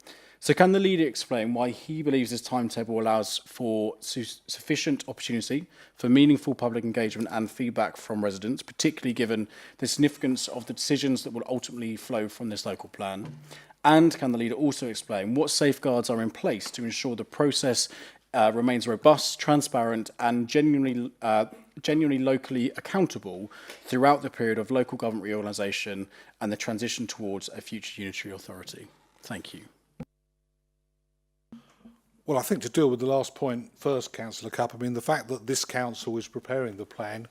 So can the leader explain why he believes this timetable allows for sufficient opportunity for meaningful public engagement and feedback from residents, particularly given the significance of the decisions that will ultimately flow from this local plan? And can the leader also explain what safeguards are in place to ensure the process remains robust, transparent, and genuinely locally accountable throughout the period of local government reorganisation and the transition towards a future unitary authority? Thank you. Well, I think to deal with the last point first, Councillor Cupp, I mean, the fact that this council is preparing the plan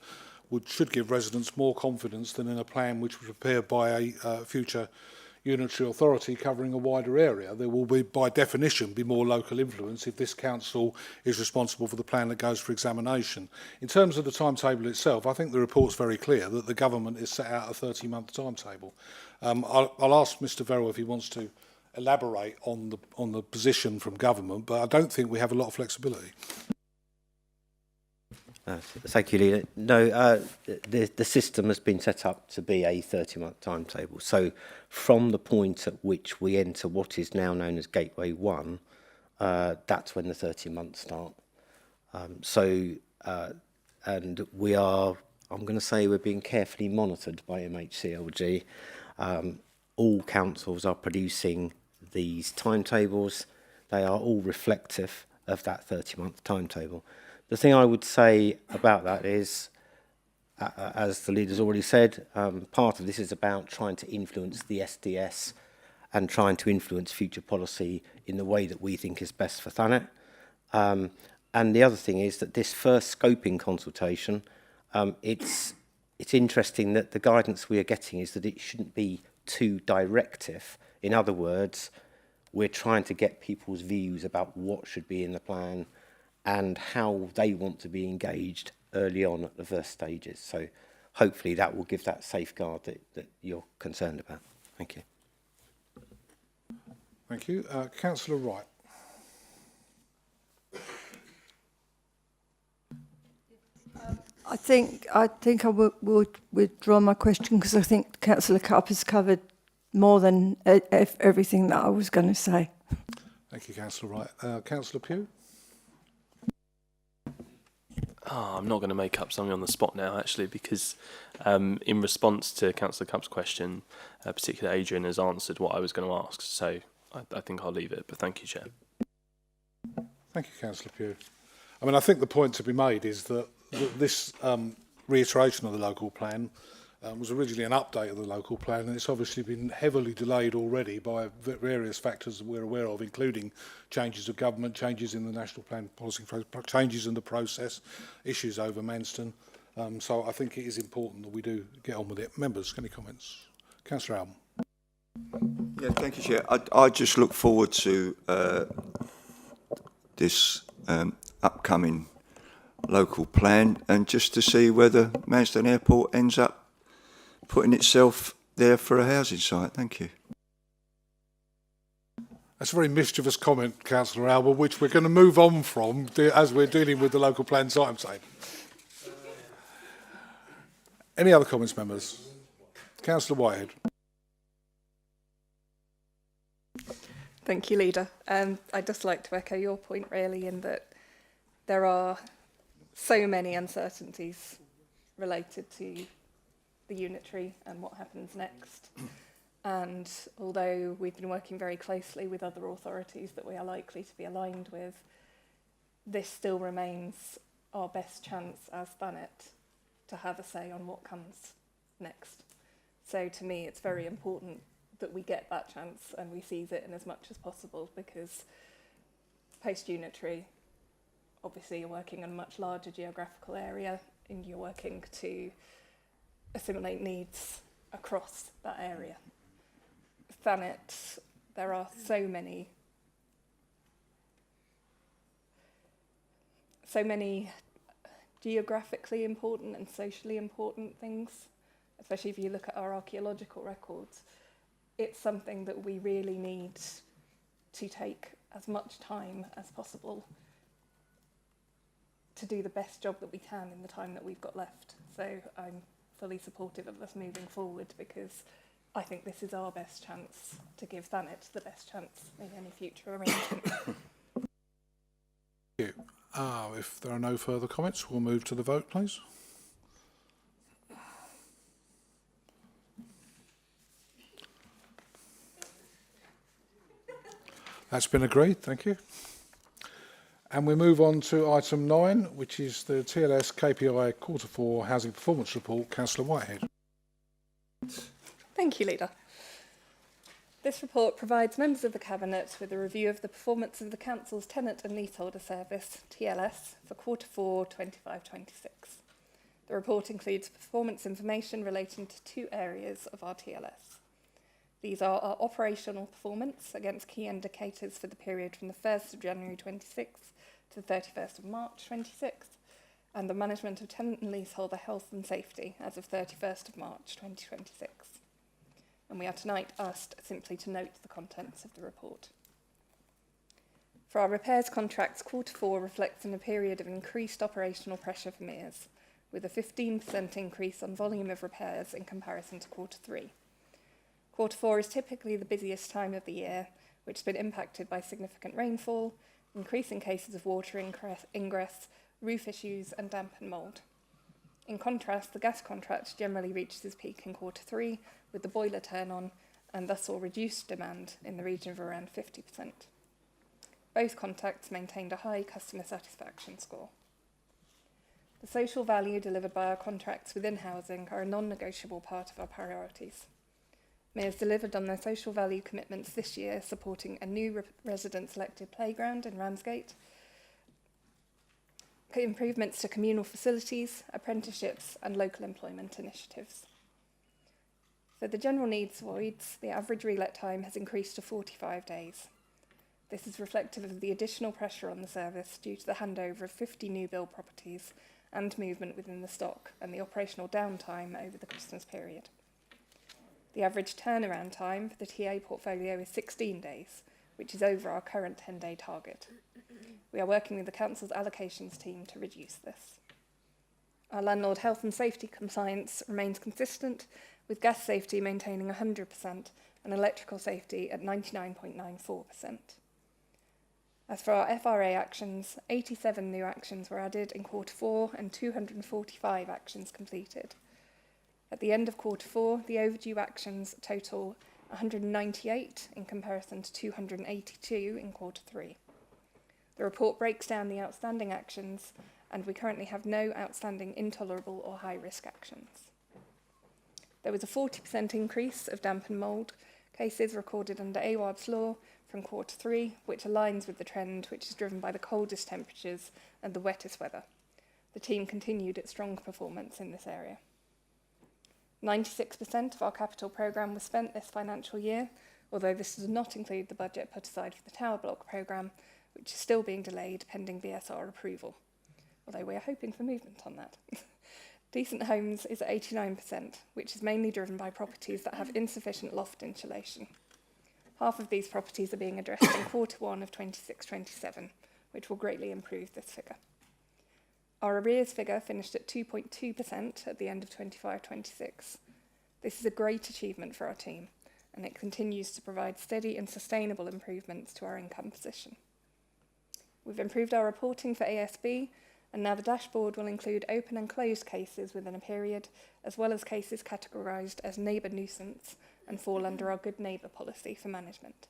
should give residents more confidence than in a plan which was prepared by a future unitary authority covering a wider area. There will be, by definition, be more local influence if this council is responsible for the plan that goes for examination. In terms of the timetable itself, I think the report's very clear that the government has set out a 30-month timetable. I'll ask Mr Verrill if he wants to elaborate on the position from government, but I don't think we have a lot of flexibility. Thank you, Leader. No, the system has been set up to be a 30-month timetable. So from the point at which we enter what is now known as Gateway 1, that's when the 30 months start. And we are, I'm going to say we're being carefully monitored by MHCLG. All councils are producing these timetables. They are all reflective of that 30-month timetable. The thing I would say about that is, as the leader's already said, part of this is about trying to influence the SDS and trying to influence future policy in the way that we think is best for Thanet. And the other thing is that this first scoping consultation, it's interesting that the guidance we are getting is that it shouldn't be too directive. In other words, we're trying to get people's views about what should be in the plan and how they want to be engaged early on at the first stages. So hopefully that will give that safeguard that you're concerned about. Thank you. Thank you. Councillor Wright. I think I will withdraw my question because I think Councillor Cupp has covered more than everything that I was going to say. Thank you, Councillor Wright. Councillor Pugh? Oh, I'm not going to make up something on the spot now, actually, because in response to Councillor Cupp's question, particularly Adrian has answered what I was going to ask, so I think I'll leave it, but thank you, Chair. Thank you, Councillor Pugh. I mean, I think the point to be made is that this reiteration of the local plan was originally an update of the local plan, and it's obviously been heavily delayed already by various factors that we're aware of, including changes of government, changes in the national plan policy, changes in the process, issues over Manston. So I think it is important that we do get on with it. Members, any comments? Councillor Allen. Yeah, thank you, Chair. I just look forward to this upcoming local plan and just to see whether Manston Airport ends up putting itself there for a housing site. Thank you. That's a very mischievous comment, Councillor Alba, which we're going to move on from as we're dealing with the local plan timetable. Any other comments, members? Councillor Whitehead. Thank you, Leader. I'd just like to echo your point, really, in that There are so many uncertainties related to the unitary and what happens next. And although we've been working very closely with other authorities that we are likely to be aligned with, this still remains our best chance as Thanet to have a say on what comes next. So to me, it's very important that we get that chance and we seize it in as much as possible, because post-unitary, obviously you're working on a much larger geographical area and you're working to assimilate needs across that area. Thanet, there are so many geographically important and socially important things, especially if you look at our archaeological records. It's something that we really need to take as much time as possible to do the best job that we can in the time that we've got left. So I'm fully supportive of us moving forward, because I think this is our best chance to give Thanet the best chance in any future arrangement. Thank you. If there are no further comments, we'll move to the vote, please. That's been agreed, thank you. And we move on to item 9, which is the TLS KPI Q4 Housing Performance Report. Councillor Whitehead. Thank you, Leader. This report provides members of the Cabinet with a review of the performance of the Council's Tenant and Leaseholder Service, TLS, for Q4 25-26. The report includes performance information relating to 2 areas of our TLS. These are our operational performance against key indicators for the period from the 1st of January 26 to the 31st of March 26, and the management of tenant and leaseholder health and safety as of 31st of March 2026. And we are tonight asked simply to note the contents of the report. For our repairs contracts, Q4 reflects in a period of increased operational pressure for MERS, with a 15% increase on volume of repairs in comparison to Q3. Q4 is typically the busiest time of the year, which has been impacted by significant rainfall, increasing cases of water ingress, roof issues and damp and mould. In contrast, the gas contract generally reaches its peak in Q3 with the boiler turn on, and thus saw reduced demand in the region of around 50%. Both contracts maintained a high customer satisfaction score. The social value delivered by our contracts within housing are a non-negotiable part of our priorities. MERS delivered on their social value commitments this year, supporting a new resident-selected playground in Ramsgate, improvements to communal facilities, apprenticeships and local employment initiatives. For the general needs voids, the average relet time has increased to 45 days. This is reflective of the additional pressure on the service due to the handover of 50 new build properties and movement within the stock and the operational downtime over the Christmas period. The average turnaround time for the TA portfolio is 16 days, which is over our current 10-day target. We are working with the Council's allocations team to reduce this. Our landlord health and safety compliance remains consistent, with gas safety maintaining 100% and electrical safety at 99.94%. As for our FRA actions, 87 new actions were added in Q4 and 245 actions completed. At the end of Q4, the overdue actions total 198 in comparison to 282 in Q3. The report breaks down the outstanding actions, and we currently have no outstanding intolerable or high-risk actions. There was a 40% increase of damp and mould cases recorded under AWAB's law from Q3, which aligns with the trend which is driven by the coldest temperatures and the wettest weather. The team continued its strong performance in this area. 96% of our capital programme was spent this financial year, although this does not include the budget put aside for the tower block programme, which is still being delayed pending BSR approval, although we are hoping for movement on that. Decent Homes is at 89%, which is mainly driven by properties that have insufficient loft insulation. Half of these properties are being addressed in Q1 of 26-27, which will greatly improve this figure. Our arrears figure finished at 2.2% at the end of 25-26. This is a great achievement for our team, and it continues to provide steady and sustainable improvements to our income position. We've improved our reporting for ASB, and now the dashboard will include open and closed cases within a period, as well as cases categorised as neighbour nuisance and fall under our good neighbour policy for management.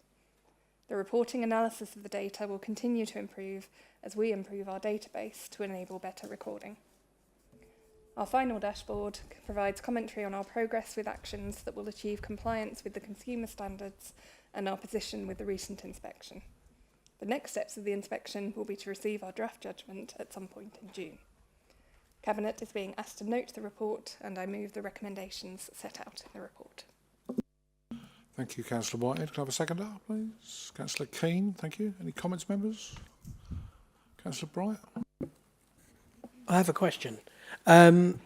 The reporting analysis of the data will continue to improve as we improve our database to enable better recording. Our final dashboard provides commentary on our progress with actions that will achieve compliance with the consumer standards and our position with the recent inspection. The next steps of the inspection will be to receive our draft judgment at some point in June. Cabinet is being asked to note the report, and I move the recommendations set out in the report. Thank you, Councillor Whitehead. Can I have a seconder, please? Councillor Keane, thank you. Any comments, members? Councillor Bright? I have a question. On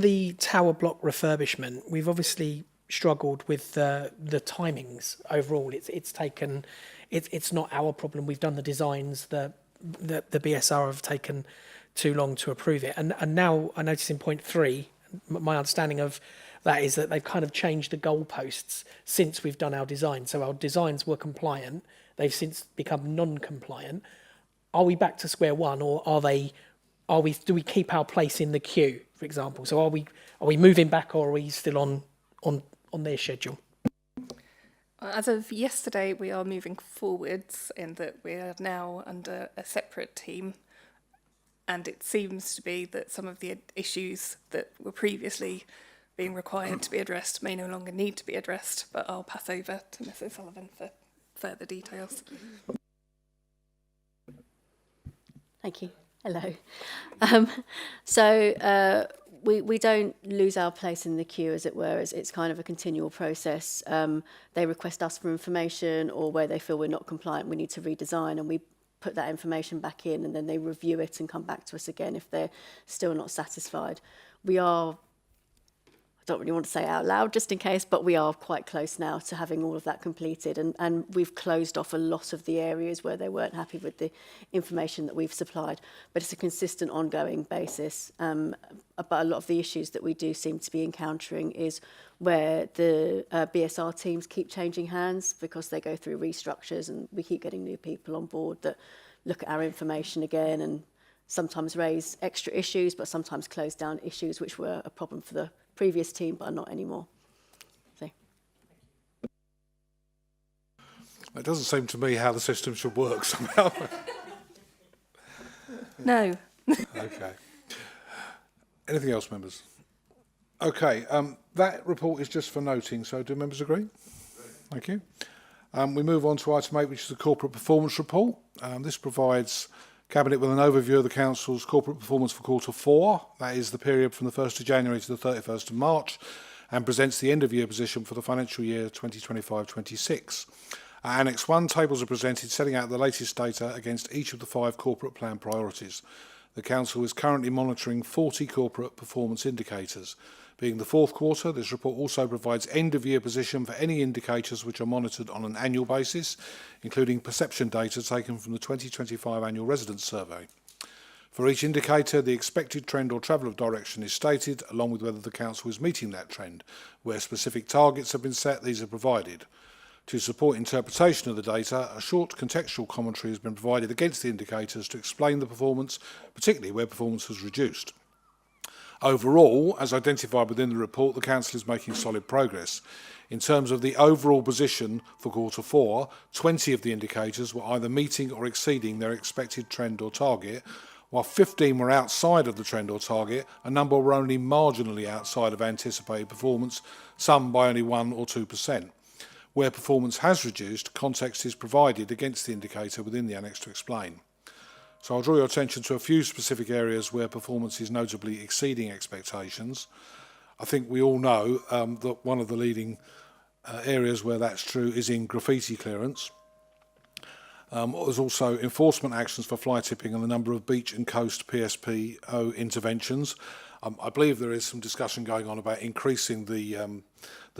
the tower block refurbishment, we've obviously struggled with the timings overall. It's not our problem. We've done the designs. The BSR have taken too long to approve it. And now I notice in point 3, my understanding of that is that they've kind of changed the goalposts since we've done our design. So our designs were compliant. They've since become non-compliant. Are we back to square one, or do we keep our place in the queue, for example? So are we moving back, or are we still on their schedule? As of yesterday, we are moving forwards in that we are now under a separate team, and it seems to be that some of the issues that were previously being required to be addressed may no longer need to be addressed, but I'll pass over to Mrs. Sullivan for further details. Thank you. Hello. We don't lose our place in the queue, as it were. It's kind of a continual process. They request us for information, or where they feel we're not compliant, we need to redesign, and we put that information back in, and then they review it and come back to us again if they're still not satisfied. We are, I don't really want to say it out loud just in case, but we are quite close now to having all of that completed, and we've closed off a lot of the areas where they weren't happy with the information that we've supplied. But it's a consistent, ongoing basis. But a lot of the issues that we do seem to be encountering is where the BSR teams keep changing hands because they go through restructures, and we keep getting new people on board that look at our information again and sometimes raise extra issues, but sometimes close down issues which were a problem for the previous team but are not anymore. So. It doesn't seem to me how the system should work somehow. No. Okay. Anything else, members? Okay, that report is just for noting, so do members agree? Thank you. We move on to item 8, which is the corporate performance report. This provides Cabinet with an overview of the Council's corporate performance for quarter 4, that is the period from the 1st of January to the 31st of March, and presents the end-of-year position for the financial year 2025-26. Annex 1 tables are presented setting out the latest data against each of the 5 corporate plan priorities. The Council is currently monitoring 40 corporate performance indicators. Being the 4th quarter, this report also provides end-of-year position for any indicators which are monitored on an annual basis, including perception data taken from the 2025 Annual Residence Survey. For each indicator, the expected trend or travel of direction is stated, along with whether the Council is meeting that trend. Where specific targets have been set, these are provided. To support interpretation of the data, a short contextual commentary has been provided against the indicators to explain the performance, particularly where performance has reduced. Overall, as identified within the report, the Council is making solid progress. In terms of the overall position for quarter 4, 20 of the indicators were either meeting or exceeding their expected trend or target, while 15 were outside of the trend or target. A number were only marginally outside of anticipated performance, some by only 1 or 2%. Where performance has reduced, context is provided against the indicator within the annex to explain. So I'll draw your attention to a few specific areas where performance is notably exceeding expectations. I think we all know that one of the leading areas where that's true is in graffiti clearance. There's also enforcement actions for fly tipping and the number of beach and coast PSPO interventions. I believe there is some discussion going on about increasing the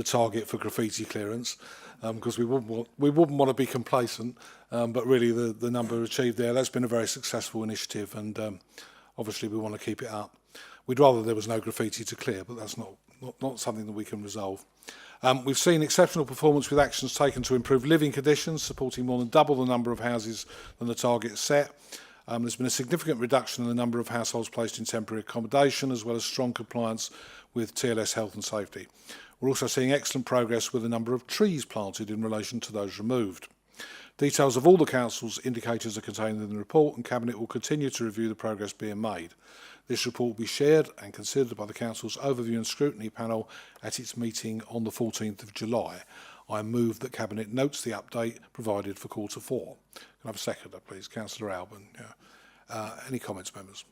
target for graffiti clearance because we wouldn't want to be complacent, but really the number achieved there, that's been a very successful initiative, and obviously we want to keep it up. We'd rather there was no graffiti to clear, but that's not something that we can resolve. We've seen exceptional performance with actions taken to improve living conditions, supporting more than double the number of houses than the target set. There's been a significant reduction in the number of households placed in temporary accommodation, as well as strong compliance with TLS health and safety. We're also seeing excellent progress with the number of trees planted in relation to those removed. Details of all the Council's indicators are contained in the report, and Cabinet will continue to review the progress being made. This report will be shared and considered by the Council's Overview and Scrutiny Panel at its meeting on the 14th of July. I move that Cabinet notes the update provided for Quarter 4. Can I have a seconder, please? Councillor Alban. Yeah. Any comments, members?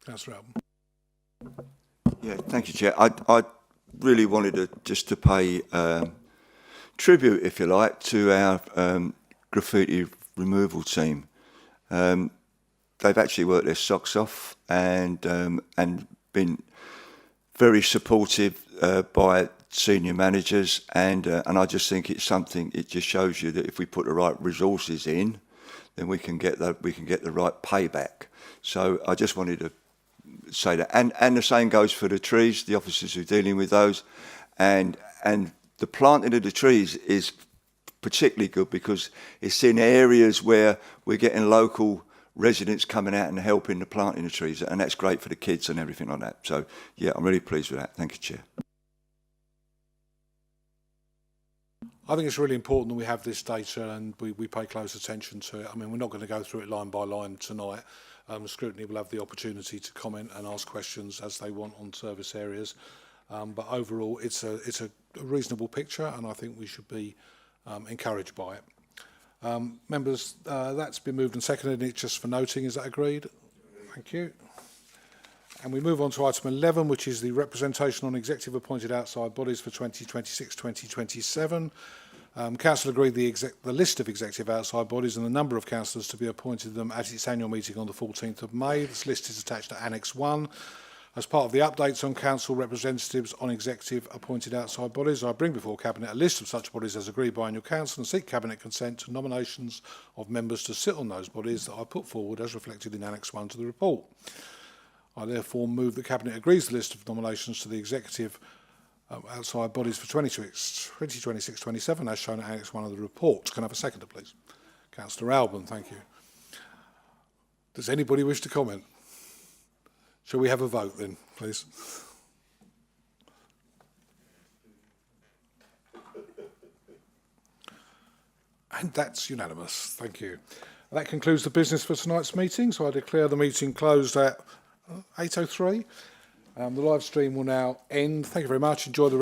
Councillor Alban. Yeah, thank you, Chair. I really wanted to pay tribute, if you like, to our graffiti removal team. They've actually worked their socks off and been very supportive by senior managers, and I just think it's something. It just shows you that if we put the right resources in, then we can get the right payback. So I just wanted to say that, and the same goes for the trees. The officers who are dealing with those, and the planting of the trees is particularly good because it's in areas where we're getting local residents coming out and helping the planting the trees, and that's great for the kids and everything like that. So yeah, I'm really pleased with that. Thank you, Chair. I think it's really important that we have this data and we pay close attention to it. I mean, we're not going to go through it line by line tonight. Scrutiny will have the opportunity to comment and ask questions as they want on service areas. But overall, it's a reasonable picture, and I think we should be encouraged by it. Members, that's been moved and seconded. It's just for noting. Is that agreed? Thank you. And we move on to item 11, which is the representation on executive appointed outside bodies for 2026-2027. Council agreed the list of executive outside bodies and the number of councillors to be appointed them at its annual meeting on the 14th of May. This list is attached to Annex 1. As part of the updates on council representatives on executive appointed outside bodies, I bring before Cabinet a list of such bodies as agreed by annual council and seek Cabinet consent to nominations of members to sit on those bodies that I put forward as reflected in Annex 1 to the report. I therefore move the Cabinet agrees the list of nominations to the executive outside bodies for 2026-27 as shown at Annex 1 of the report. Can I have a seconder, please? Councillor Alban, thank you. Does anybody wish to comment? Shall we have a vote then, please? And that's unanimous. Thank you. That concludes the business for tonight's meeting, so I declare the meeting closed at 8:03. The live stream will now end. Thank you very much. Enjoy the